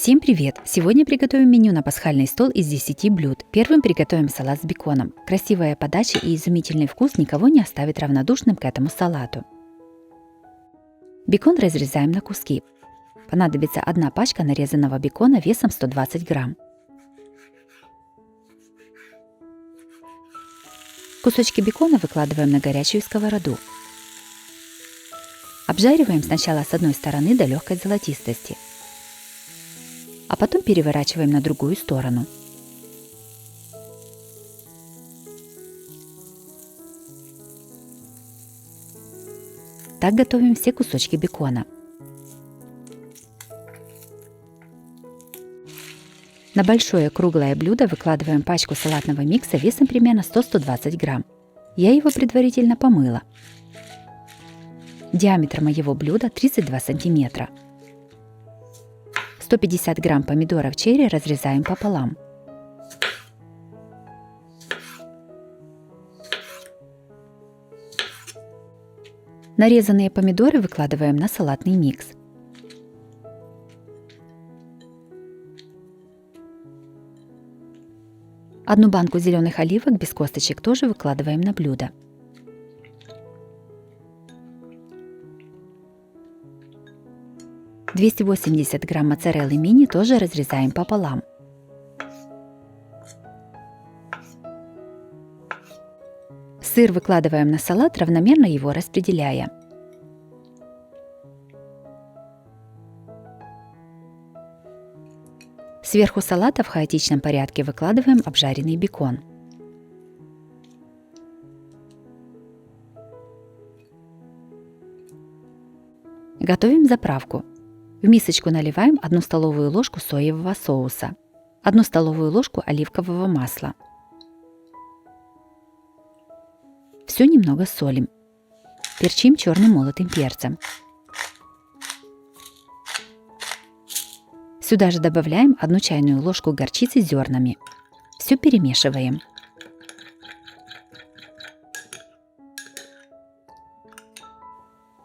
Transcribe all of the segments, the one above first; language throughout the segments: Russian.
Всем привет! Сегодня приготовим меню на пасхальный стол из 10 блюд. Первым приготовим салат с беконом. Красивая подача и изумительный вкус никого не оставит равнодушным к этому салату. Бекон разрезаем на куски. Понадобится одна пачка нарезанного бекона весом 120 грамм. Кусочки бекона выкладываем на горячую сковороду. Обжариваем сначала с одной стороны до легкой золотистости, а потом переворачиваем на другую сторону. Так готовим все кусочки бекона. На большое круглое блюдо выкладываем пачку салатного микса весом примерно 100-120 грамм. Я его предварительно помыла. Диаметр моего блюда 32 сантиметра. 150 грамм помидоров черри разрезаем пополам. Нарезанные помидоры выкладываем на салатный микс. Одну банку зеленых оливок без косточек тоже выкладываем на блюдо. – 280 грамм моцареллы мини тоже разрезаем пополам. Сыр выкладываем на салат, равномерно его распределяя. Сверху салата в хаотичном порядке выкладываем обжаренный бекон. Готовим заправку. В мисочку наливаем 1 столовую ложку соевого соуса, 1 столовую ложку оливкового масла. Все немного солим. Перчим черным молотым перцем. Сюда же добавляем 1 чайную ложку горчицы с зернами. Все перемешиваем.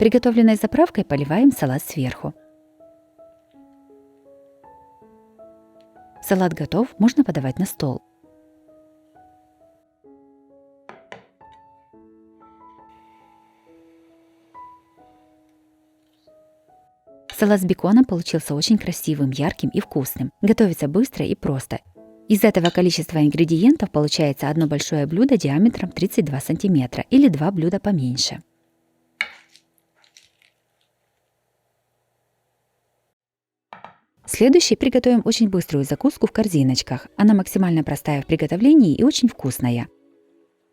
Приготовленной заправкой поливаем салат сверху. Салат готов, можно подавать на стол. Салат с беконом получился очень красивым, ярким и вкусным. Готовится быстро и просто. Из этого количества ингредиентов получается одно большое блюдо диаметром 32 сантиметра или 2 блюда поменьше. Следующий приготовим очень быструю закуску в корзиночках. Она максимально простая в приготовлении и очень вкусная.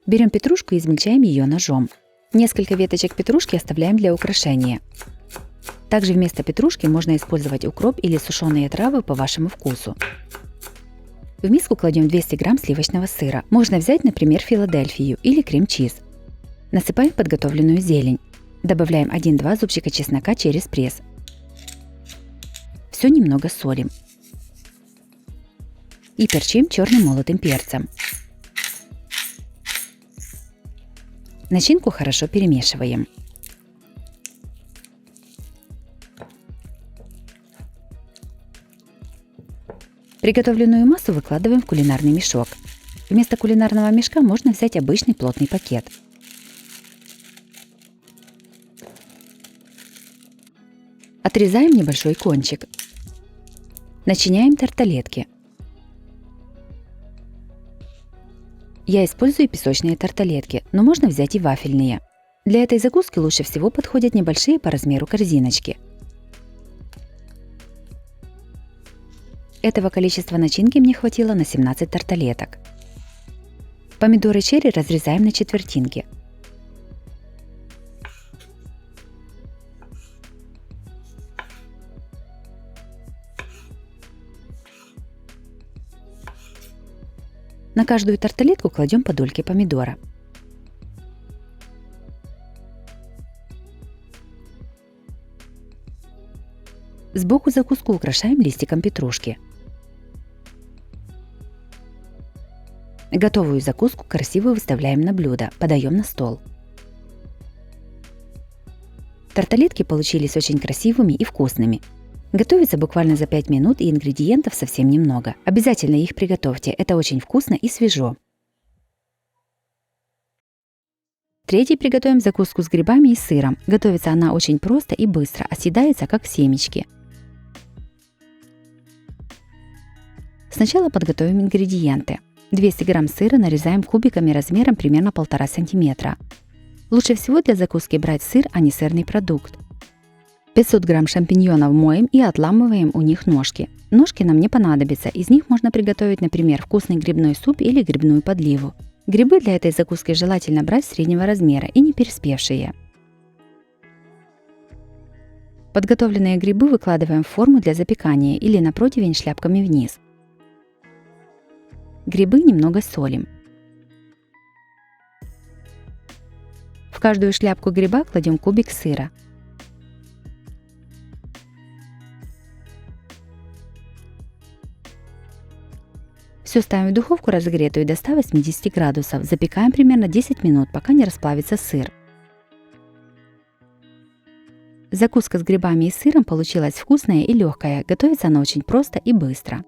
Берем петрушку и измельчаем ее ножом. Несколько веточек петрушки оставляем для украшения. Также вместо петрушки можно использовать укроп или сушеные травы по вашему вкусу. В миску кладем 200 грамм сливочного сыра. Можно взять, например, Филадельфию или крем-чиз. Насыпаем подготовленную зелень. Добавляем 1-2 зубчика чеснока через пресс. Все немного солим. И перчим черным молотым перцем. Начинку хорошо перемешиваем. Приготовленную массу выкладываем в кулинарный мешок. Вместо кулинарного мешка можно взять обычный плотный пакет. Отрезаем небольшой кончик. Начиняем тарталетки. Я использую песочные тарталетки, но можно взять и вафельные. Для этой закуски лучше всего подходят небольшие по размеру корзиночки. Этого количества начинки мне хватило на 17 тарталеток. Помидоры черри разрезаем на четвертинки. На каждую тарталетку кладем по дольке помидора. Сбоку закуску украшаем листиком петрушки. Готовую закуску красиво выставляем на блюдо, подаем на стол. Тарталетки получились очень красивыми и вкусными. Готовится буквально за 5 минут и ингредиентов совсем немного. Обязательно их приготовьте, это очень вкусно и свежо. Третий приготовим закуску с грибами и сыром. Готовится она очень просто и быстро, а съедается как семечки. Сначала подготовим ингредиенты. 200 грамм сыра нарезаем кубиками размером примерно 1,5 см. Лучше всего для закуски брать сыр, а не сырный продукт. 500 грамм шампиньонов моем и отламываем у них ножки. Ножки нам не понадобятся, из них можно приготовить, например, вкусный грибной суп или грибную подливу. Грибы для этой закуски желательно брать среднего размера и не переспевшие. Подготовленные грибы выкладываем в форму для запекания или на противень шляпками вниз. Грибы немного солим. В каждую шляпку гриба кладем кубик сыра. Все ставим в духовку разогретую до 180 градусов. Запекаем примерно 10 минут, пока не расплавится сыр. Закуска с грибами и сыром получилась вкусная и легкая. Готовится она очень просто и быстро.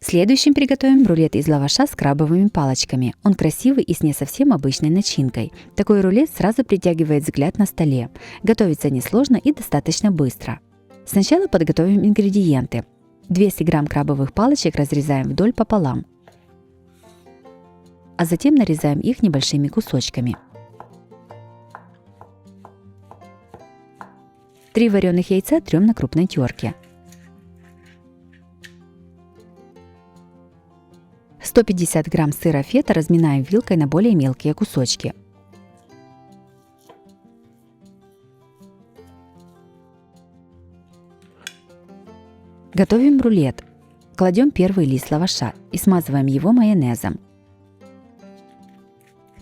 Следующим приготовим рулет из лаваша с крабовыми палочками. Он красивый и с не совсем обычной начинкой. Такой рулет сразу притягивает взгляд на столе. Готовится несложно и достаточно быстро. Сначала подготовим ингредиенты. 200 грамм крабовых палочек разрезаем вдоль пополам, а затем нарезаем их небольшими кусочками. 3 вареных яйца трем на крупной терке. 150 грамм сыра фета разминаем вилкой на более мелкие кусочки. Готовим рулет. Кладем первый лист лаваша и смазываем его майонезом.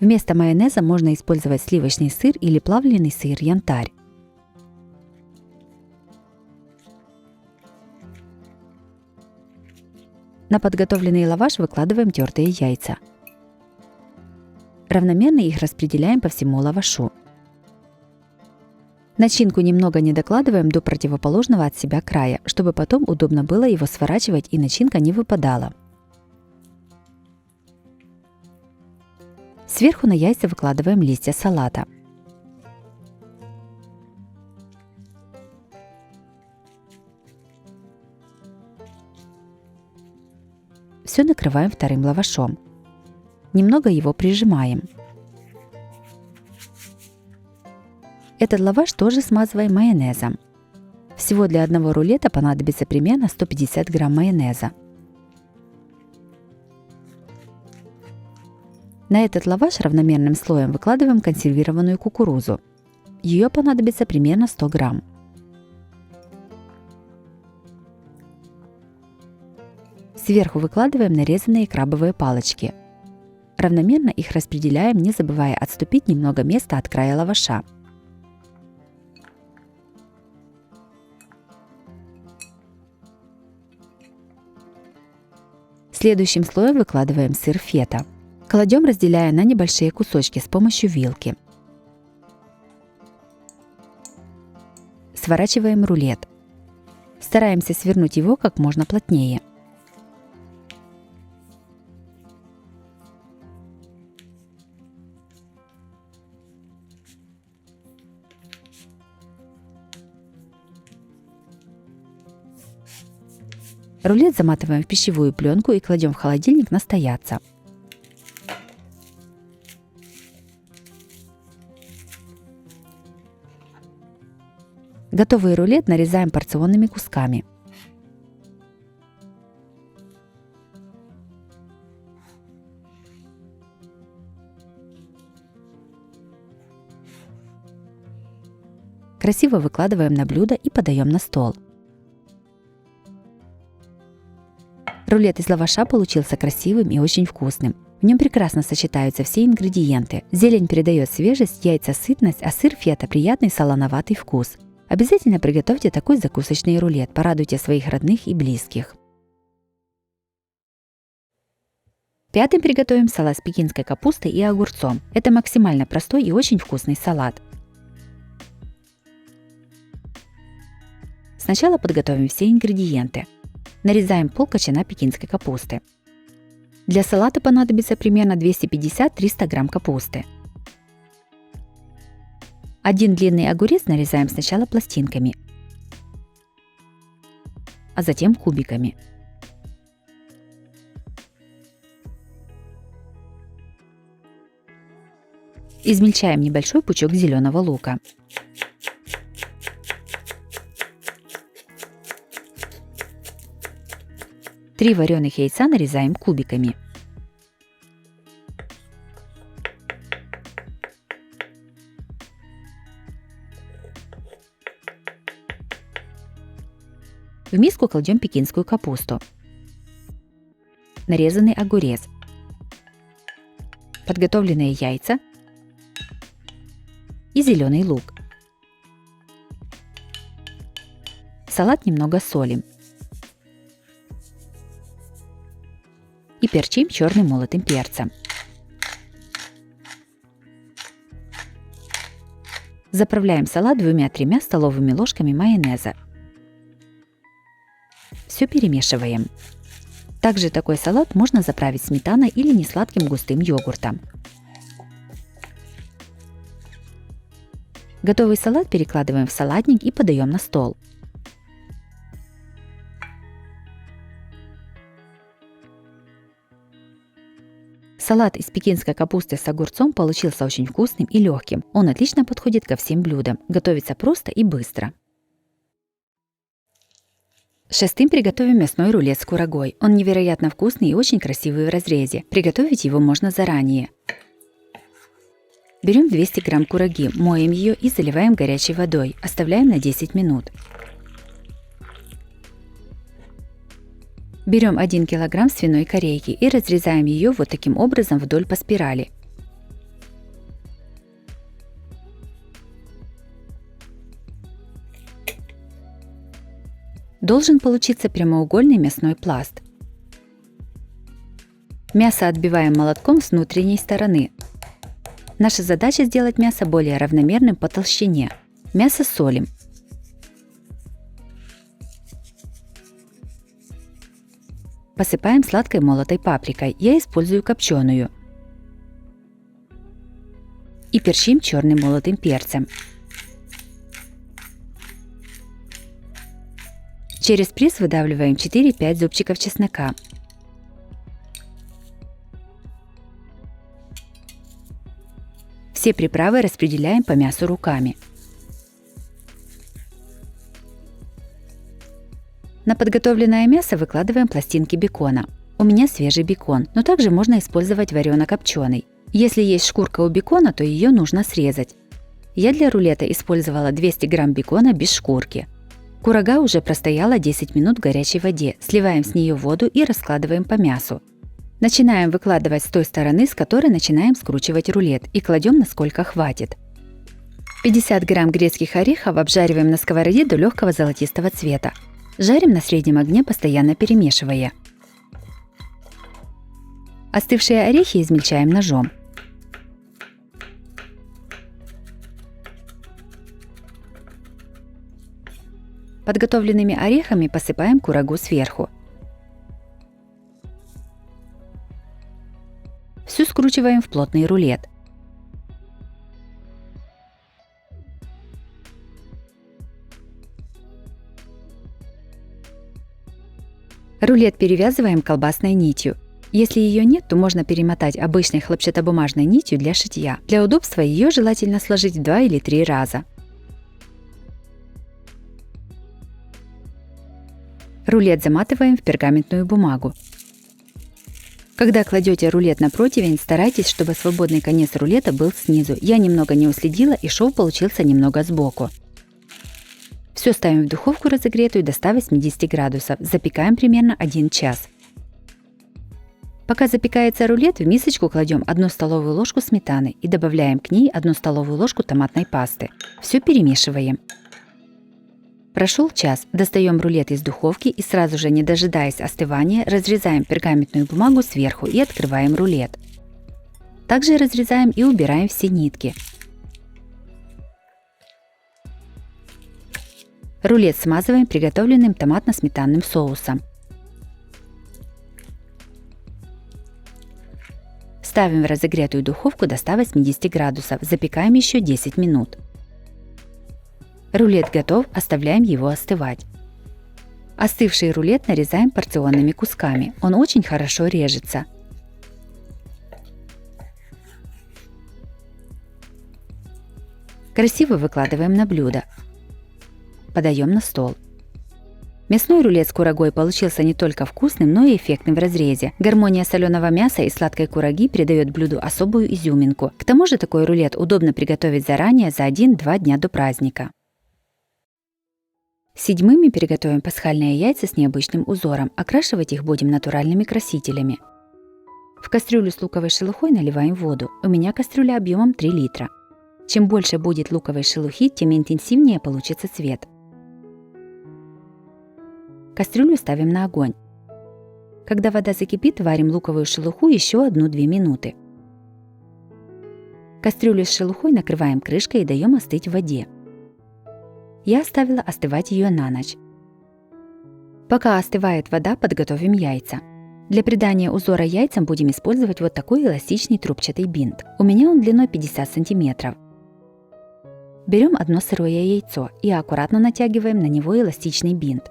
Вместо майонеза можно использовать сливочный сыр или плавленый сыр янтарь. На подготовленный лаваш выкладываем тертые яйца. Равномерно их распределяем по всему лавашу. Начинку немного не докладываем до противоположного от себя края, чтобы потом удобно было его сворачивать и начинка не выпадала. Сверху на яйца выкладываем листья салата. Все накрываем вторым лавашом. Немного его прижимаем. Этот лаваш тоже смазываем майонезом. Всего для одного рулета понадобится примерно 150 грамм майонеза. На этот лаваш равномерным слоем выкладываем консервированную кукурузу. Ее понадобится примерно 100 грамм. Сверху выкладываем нарезанные крабовые палочки. Равномерно их распределяем, не забывая отступить немного места от края лаваша. Следующим слоем выкладываем сыр фета. Кладем, разделяя на небольшие кусочки с помощью вилки. Сворачиваем рулет. Стараемся свернуть его как можно плотнее. Рулет заматываем в пищевую пленку и кладем в холодильник настояться. Готовый рулет нарезаем порционными кусками. Красиво выкладываем на блюдо и подаем на стол. Рулет из лаваша получился красивым и очень вкусным. В нем прекрасно сочетаются все ингредиенты. Зелень передает свежесть, яйца сытность, а сыр фета приятный солоноватый вкус. Обязательно приготовьте такой закусочный рулет, порадуйте своих родных и близких. Пятым приготовим салат с пекинской капустой и огурцом. Это максимально простой и очень вкусный салат. Сначала подготовим все ингредиенты. Нарезаем полкочана пекинской капусты. Для салата понадобится примерно 250-300 грамм капусты. Один длинный огурец нарезаем сначала пластинками, а затем кубиками. Измельчаем небольшой пучок зеленого лука. Три вареных яйца нарезаем кубиками. В миску кладем пекинскую капусту, нарезанный огурец, подготовленные яйца и зеленый лук. Салат немного солим и перчим черным молотым перцем. Заправляем салат 2-3 столовыми ложками майонеза. Все перемешиваем. Также такой салат можно заправить сметаной или несладким густым йогуртом. Готовый салат перекладываем в салатник и подаем на стол. Салат из пекинской капусты с огурцом получился очень вкусным и легким. Он отлично подходит ко всем блюдам. Готовится просто и быстро. Шестым приготовим мясной рулет с курагой. Он невероятно вкусный и очень красивый в разрезе. Приготовить его можно заранее. Берем 200 грамм кураги, моем ее и заливаем горячей водой. Оставляем на 10 минут. Берем 1 килограмм свиной корейки и разрезаем ее вот таким образом вдоль по спирали. Должен получиться прямоугольный мясной пласт. Мясо отбиваем молотком с внутренней стороны. Наша задача сделать мясо более равномерным по толщине. Мясо солим. Посыпаем сладкой молотой паприкой, я использую копченую. И перчим черным молотым перцем. Через пресс выдавливаем 4-5 зубчиков чеснока. Все приправы распределяем по мясу руками. На подготовленное мясо выкладываем пластинки бекона. У меня свежий бекон, но также можно использовать варено-копченый. Если есть шкурка у бекона, то ее нужно срезать. Я для рулета использовала 200 грамм бекона без шкурки. Курага уже простояла 10 минут в горячей воде, сливаем с нее воду и раскладываем по мясу. Начинаем выкладывать с той стороны, с которой начинаем скручивать рулет, и кладем насколько хватит. 50 грамм грецких орехов обжариваем на сковороде до легкого золотистого цвета. Жарим на среднем огне, постоянно перемешивая. Остывшие орехи измельчаем ножом. Подготовленными орехами посыпаем курагу сверху. Все скручиваем в плотный рулет. Рулет перевязываем колбасной нитью. Если ее нет, то можно перемотать обычной хлопчатобумажной нитью для шитья. Для удобства ее желательно сложить в 2 или 3 раза. Рулет заматываем в пергаментную бумагу. Когда кладете рулет на противень, старайтесь, чтобы свободный конец рулета был снизу. Я немного не уследила, и шов получился немного сбоку. Все ставим в духовку разогретую до 180 градусов. Запекаем примерно 1 час. Пока запекается рулет, в мисочку кладем 1 столовую ложку сметаны и добавляем к ней 1 столовую ложку томатной пасты. Все перемешиваем. Прошел час, достаем рулет из духовки и сразу же, не дожидаясь остывания, разрезаем пергаментную бумагу сверху и открываем рулет. Также разрезаем и убираем все нитки. Рулет смазываем приготовленным томатно-сметанным соусом. Ставим в разогретую духовку до 180 градусов, запекаем еще 10 минут. Рулет готов, оставляем его остывать. Остывший рулет нарезаем порционными кусками, он очень хорошо режется. Красиво выкладываем на блюдо. Подаем на стол. Мясной рулет с курагой получился не только вкусным, но и эффектным в разрезе. Гармония соленого мяса и сладкой кураги придает блюду особую изюминку. К тому же такой рулет удобно приготовить заранее за 1-2 дня до праздника. Седьмыми приготовим пасхальные яйца с необычным узором. Окрашивать их будем натуральными красителями. В кастрюлю с луковой шелухой наливаем воду. У меня кастрюля объемом 3 литра. Чем больше будет луковой шелухи, тем интенсивнее получится цвет. Кастрюлю ставим на огонь. Когда вода закипит, варим луковую шелуху еще 1-2 минуты. Кастрюлю с шелухой накрываем крышкой и даем остыть в воде. Я оставила остывать ее на ночь. Пока остывает вода, подготовим яйца. Для придания узора яйцам будем использовать вот такой эластичный трубчатый бинт. У меня он длиной 50 см. Берем одно сырое яйцо и аккуратно натягиваем на него эластичный бинт.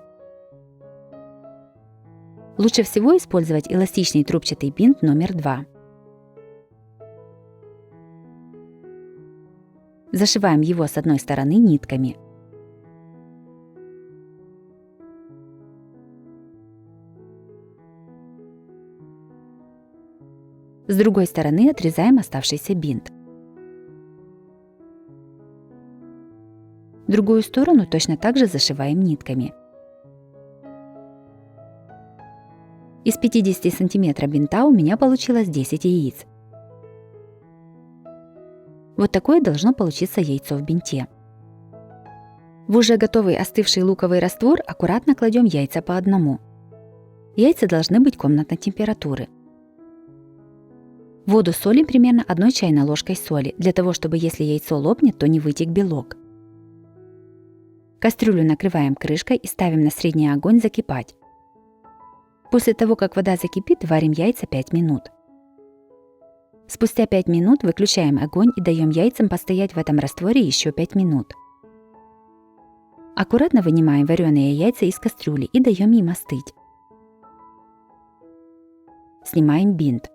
Лучше всего использовать эластичный трубчатый бинт номер 2. Зашиваем его с одной стороны нитками. С другой стороны отрезаем оставшийся бинт. Другую сторону точно так же зашиваем нитками. Из 50 см бинта у меня получилось 10 яиц. Вот такое должно получиться яйцо в бинте. В уже готовый остывший луковый раствор аккуратно кладем яйца по одному. Яйца должны быть комнатной температуры. Воду солим примерно 1 чайной ложкой соли, для того, чтобы если яйцо лопнет, то не вытек белок. Кастрюлю накрываем крышкой и ставим на средний огонь закипать. После того, как вода закипит, варим яйца 5 минут. Спустя 5 минут выключаем огонь и даем яйцам постоять в этом растворе еще 5 минут. Аккуратно вынимаем вареные яйца из кастрюли и даем им остыть. Снимаем бинт.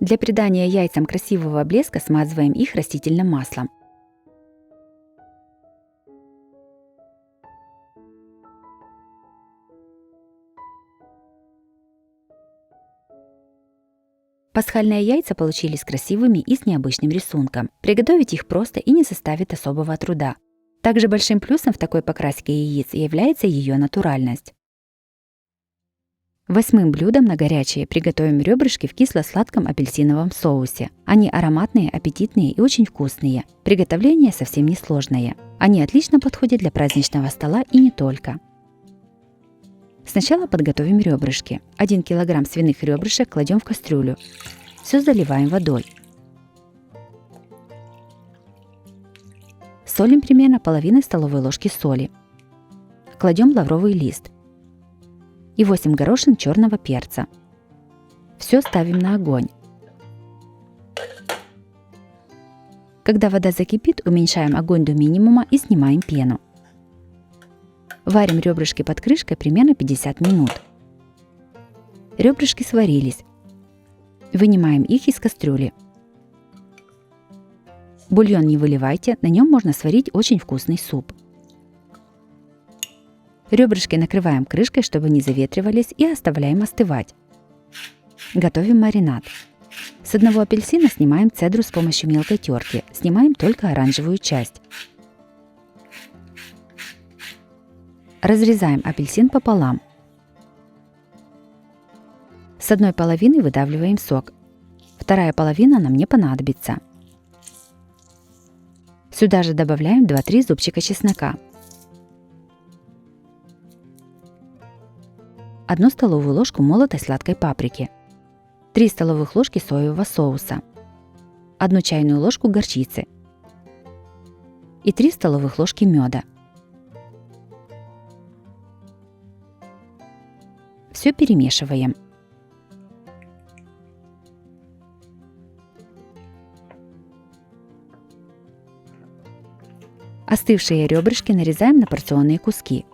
Для придания яйцам красивого блеска смазываем их растительным маслом. Пасхальные яйца получились красивыми и с необычным рисунком. Приготовить их просто и не составит особого труда. Также большим плюсом в такой покраске яиц является ее натуральность. 8-м блюдом на горячее приготовим ребрышки в кисло-сладком апельсиновом соусе. Они ароматные, аппетитные и очень вкусные. Приготовление совсем несложное. Они отлично подходят для праздничного стола и не только. Сначала подготовим ребрышки. 1 кг свиных ребрышек кладем в кастрюлю. Все заливаем водой. Солим примерно половиной столовой ложки соли. Кладем лавровый лист и 8 горошин черного перца. Все ставим на огонь. Когда вода закипит, уменьшаем огонь до минимума и снимаем пену. Варим ребрышки под крышкой примерно 50 минут. Ребрышки сварились. Вынимаем их из кастрюли. Бульон не выливайте, на нем можно сварить очень вкусный суп. Ребрышки накрываем крышкой, чтобы не заветривались, и оставляем остывать. Готовим маринад. С одного апельсина снимаем цедру с помощью мелкой терки. Снимаем только оранжевую часть. Разрезаем апельсин пополам. С одной половины выдавливаем сок. Вторая половина нам не понадобится. Сюда же добавляем 2-3 зубчика чеснока, 1 столовую ложку молотой сладкой паприки, 3 столовых ложки соевого соуса, 1 чайную ложку горчицы и 3 столовых ложки меда. Все перемешиваем. Остывшие ребрышки нарезаем на порционные куски.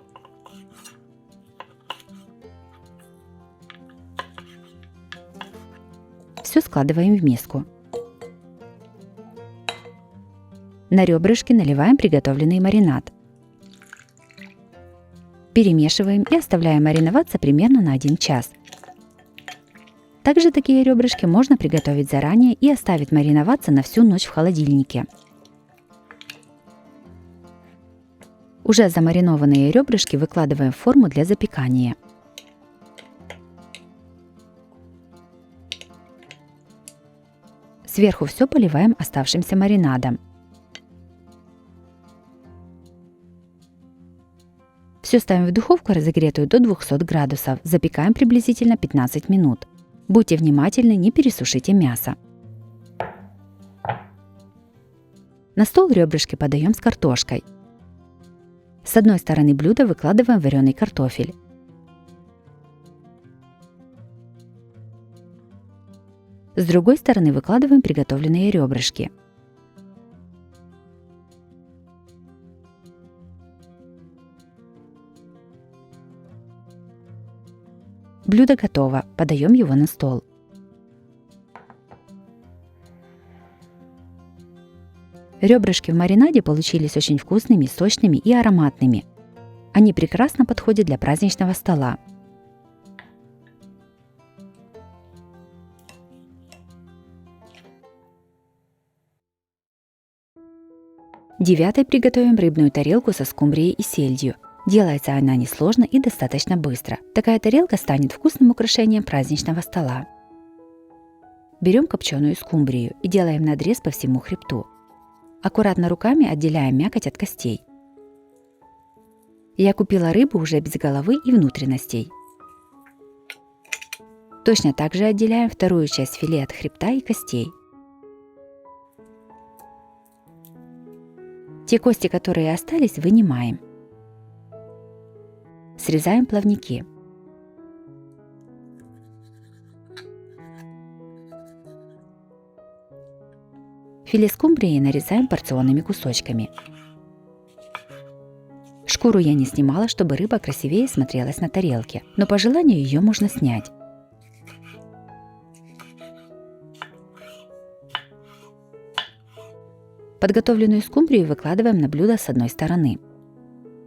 Все складываем в миску. На ребрышки наливаем приготовленный маринад. Перемешиваем и оставляем мариноваться примерно на 1 час. Также такие ребрышки можно приготовить заранее и оставить мариноваться на всю ночь в холодильнике. Уже замаринованные ребрышки выкладываем в форму для запекания. Сверху все поливаем оставшимся маринадом. Все ставим в духовку, разогретую до 200 градусов. Запекаем приблизительно 15 минут. Будьте внимательны, не пересушите мясо. На стол ребрышки подаем с картошкой. С одной стороны блюда выкладываем вареный картофель. С другой стороны выкладываем приготовленные ребрышки. Блюдо готово, подаем его на стол. Ребрышки в маринаде получились очень вкусными, сочными и ароматными. Они прекрасно подходят для праздничного стола. Девятой приготовим рыбную тарелку со скумбрией и сельдью. Делается она несложно и достаточно быстро. Такая тарелка станет вкусным украшением праздничного стола. Берем копченую скумбрию и делаем надрез по всему хребту. Аккуратно руками отделяем мякоть от костей. Я купила рыбу уже без головы и внутренностей. Точно так же отделяем вторую часть филе от хребта и костей. Те кости, которые остались, вынимаем. Срезаем плавники. Филе скумбрии нарезаем порционными кусочками. Шкуру я не снимала, чтобы рыба красивее смотрелась на тарелке, но по желанию ее можно снять. Подготовленную скумбрию выкладываем на блюдо с одной стороны.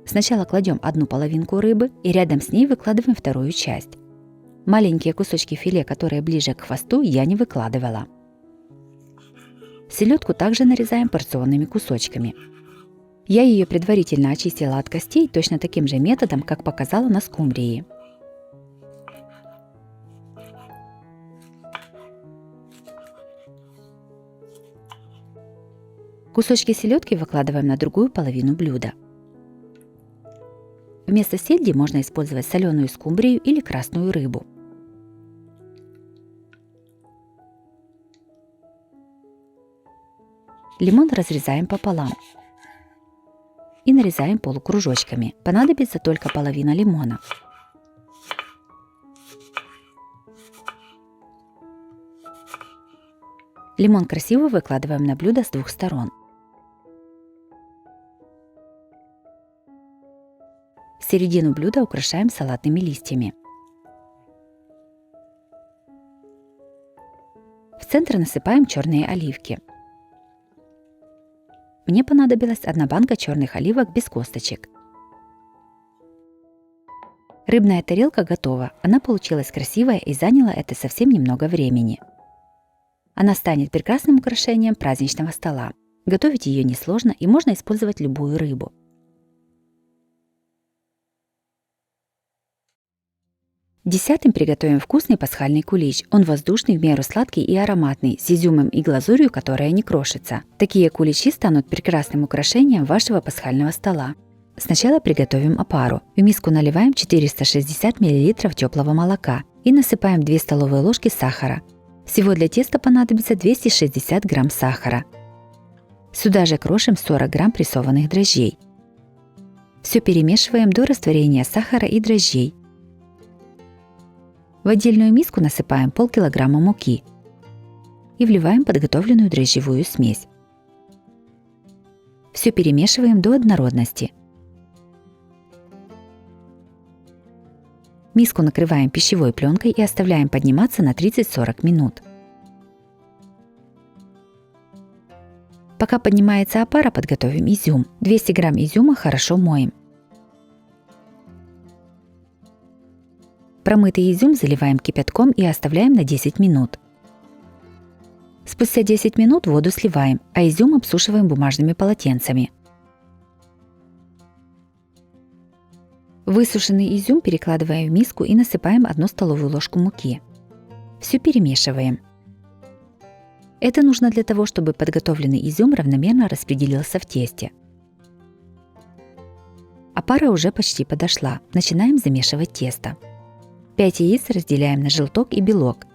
Сначала кладем одну половинку рыбы и рядом с ней выкладываем вторую часть. Маленькие кусочки филе, которые ближе к хвосту, я не выкладывала. Селедку также нарезаем порционными кусочками. Я ее предварительно очистила от костей точно таким же методом, как показала на скумбрии. Кусочки селедки выкладываем на другую половину блюда. Вместо сельди можно использовать соленую скумбрию или красную рыбу. Лимон разрезаем пополам и нарезаем полукружочками. Понадобится только половина лимона. Лимон красиво выкладываем на блюдо с двух сторон. Середину блюда украшаем салатными листьями. В центр насыпаем черные оливки. Мне понадобилась 1 банка черных оливок без косточек. Рыбная тарелка готова. Она получилась красивая и заняла это совсем немного времени. Она станет прекрасным украшением праздничного стола. Готовить ее несложно и можно использовать любую рыбу. 10-м приготовим вкусный пасхальный кулич. Он воздушный, в меру сладкий и ароматный, с изюмом и глазурью, которая не крошится. Такие куличи станут прекрасным украшением вашего пасхального стола. Сначала приготовим опару. В миску наливаем 460 мл теплого молока и насыпаем 2 столовые ложки сахара. Всего для теста понадобится 260 грамм сахара. Сюда же крошим 40 грамм прессованных дрожжей. Все перемешиваем до растворения сахара и дрожжей. В отдельную миску насыпаем полкилограмма муки и вливаем подготовленную дрожжевую смесь. Все перемешиваем до однородности. Миску накрываем пищевой пленкой и оставляем подниматься на 30-40 минут. Пока поднимается опара, подготовим изюм. 200 грамм изюма хорошо моем. Промытый изюм заливаем кипятком и оставляем на 10 минут. Спустя 10 минут воду сливаем, а изюм обсушиваем бумажными полотенцами. Высушенный изюм перекладываем в миску и насыпаем 1 столовую ложку муки. Все перемешиваем. Это нужно для того, чтобы подготовленный изюм равномерно распределился в тесте. Опара уже почти подошла. Начинаем замешивать тесто. 5 яиц разделяем на желток и белок.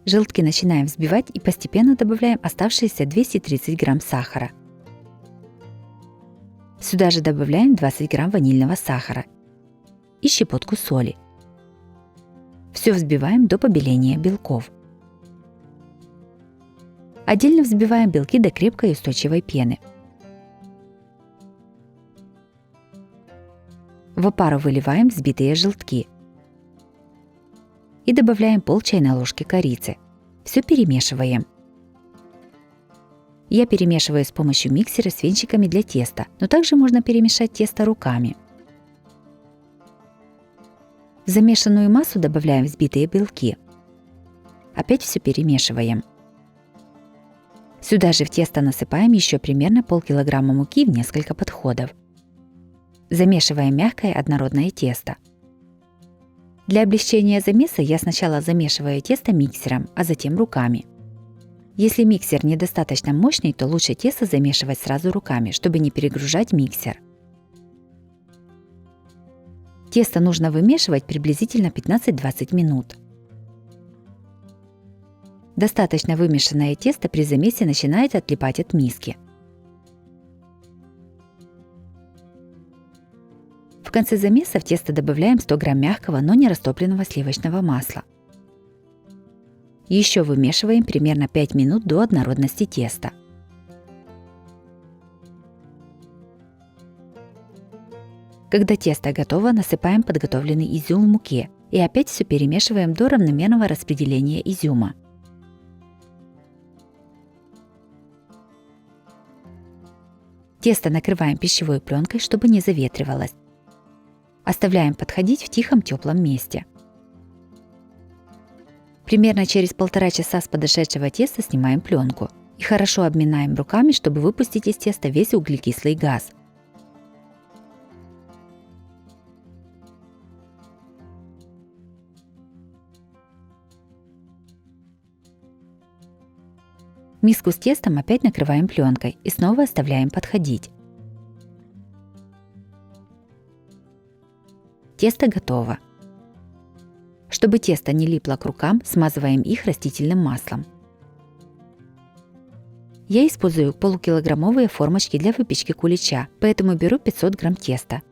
Желтки начинаем взбивать и постепенно добавляем оставшиеся 230 грамм сахара. Сюда же добавляем 20 грамм ванильного сахара и щепотку соли. Все взбиваем до побеления белков. Отдельно взбиваем белки до крепкой и устойчивой пены. В опару выливаем взбитые желтки и добавляем пол чайной ложки корицы. Все перемешиваем. Я перемешиваю с помощью миксера с венчиками для теста, но также можно перемешать тесто руками. В замешанную массу добавляем взбитые белки. Опять все перемешиваем. Сюда же в тесто насыпаем еще примерно полкилограмма муки в несколько подходов. Замешиваем мягкое однородное тесто. Для облегчения замеса я сначала замешиваю тесто миксером, а затем руками. Если миксер недостаточно мощный, то лучше тесто замешивать сразу руками, чтобы не перегружать миксер. Тесто нужно вымешивать приблизительно 15-20 минут. Достаточно вымешанное тесто при замесе начинает отлипать от миски. В конце замеса в тесто добавляем 100 грамм мягкого, но не растопленного сливочного масла. Еще вымешиваем примерно 5 минут до однородности теста. Когда тесто готово, насыпаем подготовленный изюм в муке и опять все перемешиваем до равномерного распределения изюма. Тесто накрываем пищевой пленкой, чтобы не заветривалось. Оставляем подходить в тихом теплом месте. Примерно через 1,5 часа с подошедшего теста снимаем пленку и хорошо обминаем руками, чтобы выпустить из теста весь углекислый газ. Миску с тестом опять накрываем пленкой и снова оставляем подходить. Тесто готово. Чтобы тесто не липло к рукам, смазываем их растительным маслом. Я использую полукилограммовые формочки для выпечки кулича, поэтому беру 500 грамм теста.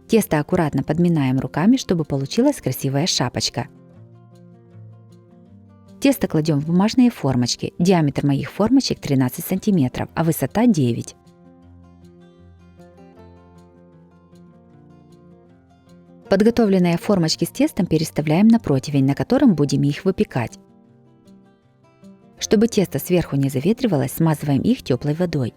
Тесто аккуратно подминаем руками, чтобы получилась красивая шапочка. Тесто кладем в бумажные формочки. Диаметр моих формочек 13 см, а высота 9 см. Подготовленные формочки с тестом переставляем на противень, на котором будем их выпекать. Чтобы тесто сверху не заветривалось, смазываем их теплой водой.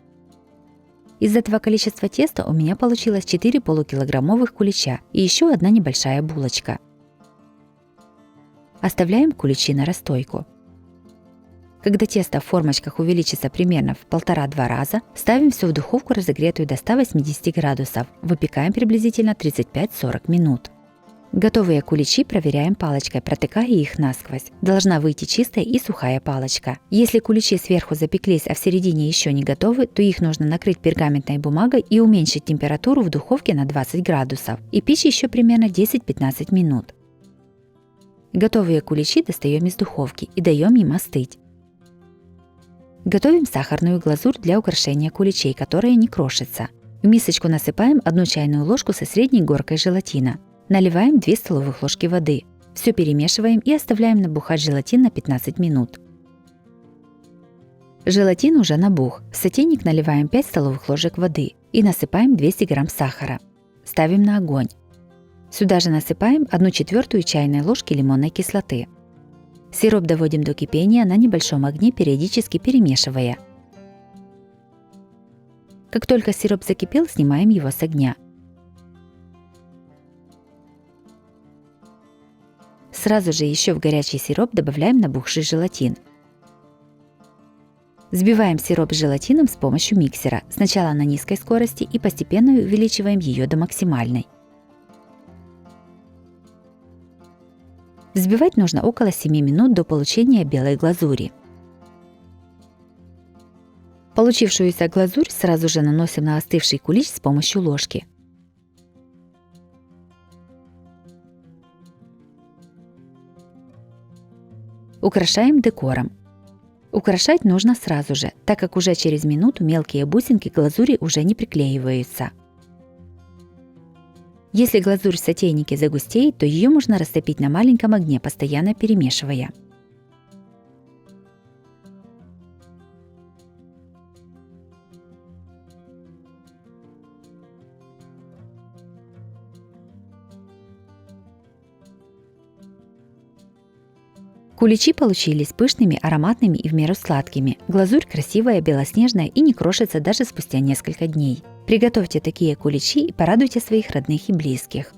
Из этого количества теста у меня получилось 4 полукилограммовых кулича и еще одна небольшая булочка. Оставляем куличи на расстойку. Когда тесто в формочках увеличится примерно в 1,5–2 раза, ставим все в духовку, разогретую до 180 градусов. Выпекаем приблизительно 35–40 минут. Готовые куличи проверяем палочкой, протыкая их насквозь. Должна выйти чистая и сухая палочка. Если куличи сверху запеклись, а в середине еще не готовы, то их нужно накрыть пергаментной бумагой и уменьшить температуру в духовке на 20 градусов. И печь еще примерно 10–15 минут. Готовые куличи достаем из духовки и даем им остыть. Готовим сахарную глазурь для украшения куличей, которая не крошится. В мисочку насыпаем 1 чайную ложку со средней горкой желатина. Наливаем 2 столовых ложки воды. Все перемешиваем и оставляем набухать желатин на 15 минут. Желатин уже набух. В сотейник наливаем 5 столовых ложек воды и насыпаем 200 грамм сахара. Ставим на огонь. Сюда же насыпаем 1/4 чайной ложки лимонной кислоты. Сироп доводим до кипения на небольшом огне, периодически перемешивая. Как только сироп закипел, снимаем его с огня. Сразу же еще в горячий сироп добавляем набухший желатин. Взбиваем сироп с желатином с помощью миксера, сначала на низкой скорости и постепенно увеличиваем ее до максимальной. Взбивать нужно около 7 минут до получения белой глазури. Получившуюся глазурь сразу же наносим на остывший кулич с помощью ложки. Украшаем декором. Украшать нужно сразу же, так как уже через минуту мелкие бусинки глазури уже не приклеиваются. Если глазурь в сотейнике загустеет, то ее можно растопить на маленьком огне, постоянно перемешивая. Куличи получились пышными, ароматными и в меру сладкими. Глазурь красивая, белоснежная и не крошится даже спустя несколько дней. Приготовьте такие куличи и порадуйте своих родных и близких.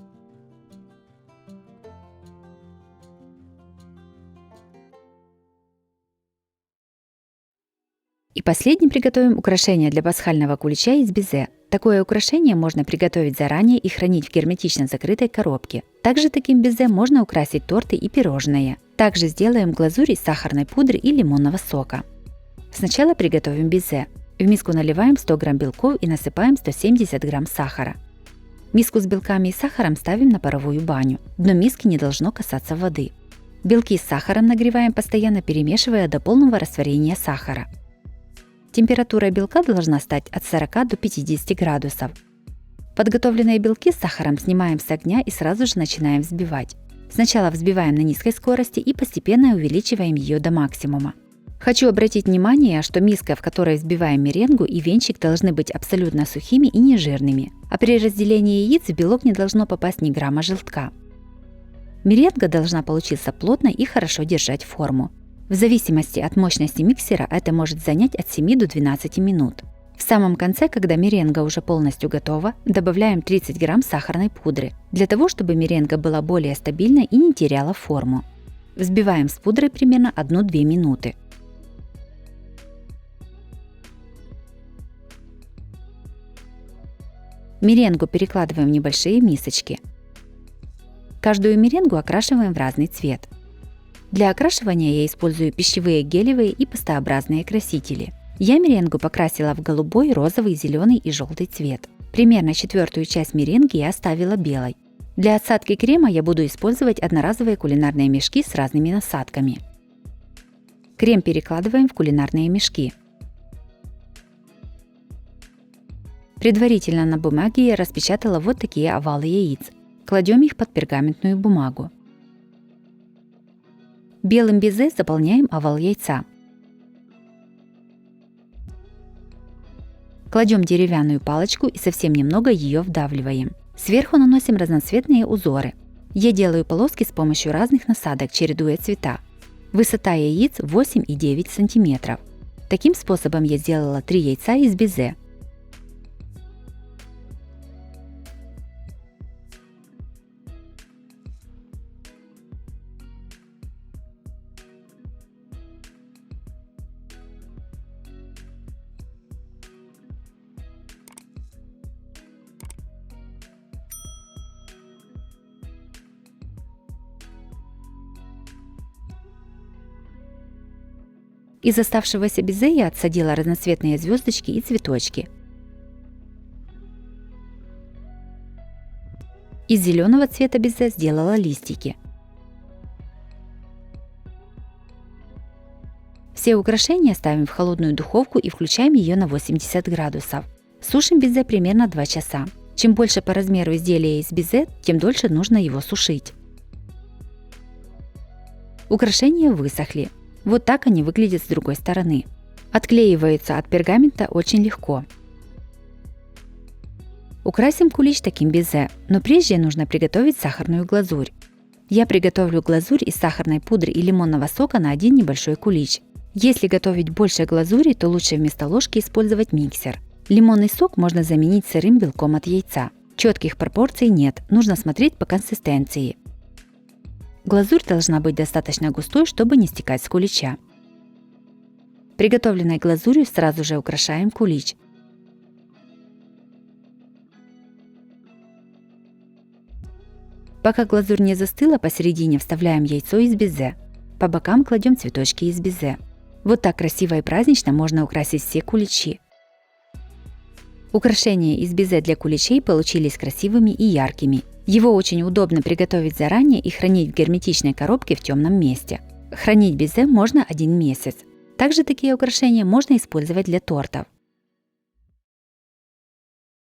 И последним приготовим украшение для пасхального кулича из безе. Такое украшение можно приготовить заранее и хранить в герметично закрытой коробке. Также таким безе можно украсить торты и пирожные. Также сделаем глазурь из сахарной пудры и лимонного сока. Сначала приготовим безе. В миску наливаем 100 грамм белков и насыпаем 170 грамм сахара. Миску с белками и сахаром ставим на паровую баню. Дно миски не должно касаться воды. Белки с сахаром нагреваем, постоянно перемешивая до полного растворения сахара. Температура белка должна стать от 40 до 50 градусов. Подготовленные белки с сахаром снимаем с огня и сразу же начинаем взбивать. Сначала взбиваем на низкой скорости и постепенно увеличиваем ее до максимума. Хочу обратить внимание, что миска, в которой взбиваем меренгу, и венчик должны быть абсолютно сухими и нежирными, а при разделении яиц в белок не должно попасть ни грамма желтка. Меренга должна получиться плотной и хорошо держать форму. В зависимости от мощности миксера это может занять от 7 до 12 минут. В самом конце, когда меренга уже полностью готова, добавляем 30 грамм сахарной пудры, для того, чтобы меренга была более стабильной и не теряла форму. Взбиваем с пудрой примерно 1–2 минуты. Меренгу перекладываем в небольшие мисочки. Каждую меренгу окрашиваем в разный цвет. Для окрашивания я использую пищевые гелевые и пастообразные красители. Я меренгу покрасила в голубой, розовый, зеленый и желтый цвет. Примерно четвертую часть меренги я оставила белой. Для отсадки крема я буду использовать одноразовые кулинарные мешки с разными насадками. Крем перекладываем в кулинарные мешки. Предварительно на бумаге я распечатала вот такие овалы яиц. Кладем их под пергаментную бумагу. Белым безе заполняем овал яйца. Кладем деревянную палочку и совсем немного ее вдавливаем. Сверху наносим разноцветные узоры. Я делаю полоски с помощью разных насадок, чередуя цвета. Высота яиц 8 и 9 см. Таким способом я сделала 3 яйца из безе. Из оставшегося безе я отсадила разноцветные звездочки и цветочки. Из зеленого цвета безе сделала листики. Все украшения ставим в холодную духовку и включаем ее на 80 градусов. Сушим безе примерно 2 часа. Чем больше по размеру изделия из безе, тем дольше нужно его сушить. Украшения высохли. Вот так они выглядят с другой стороны. Отклеиваются от пергамента очень легко. Украсим кулич таким безе, но прежде нужно приготовить сахарную глазурь. Я приготовлю глазурь из сахарной пудры и лимонного сока на один небольшой кулич. Если готовить больше глазури, то лучше вместо ложки использовать миксер. Лимонный сок можно заменить сырым белком от яйца. Четких пропорций нет, нужно смотреть по консистенции. Глазурь должна быть достаточно густой, чтобы не стекать с кулича. Приготовленной глазурью сразу же украшаем кулич. Пока глазурь не застыла, посередине вставляем яйцо из безе. По бокам кладем цветочки из безе. Вот так красиво и празднично можно украсить все куличи. Украшения из безе для куличей получились красивыми и яркими. Его очень удобно приготовить заранее и хранить в герметичной коробке в темном месте. Хранить безе можно 1 месяц. Также такие украшения можно использовать для тортов.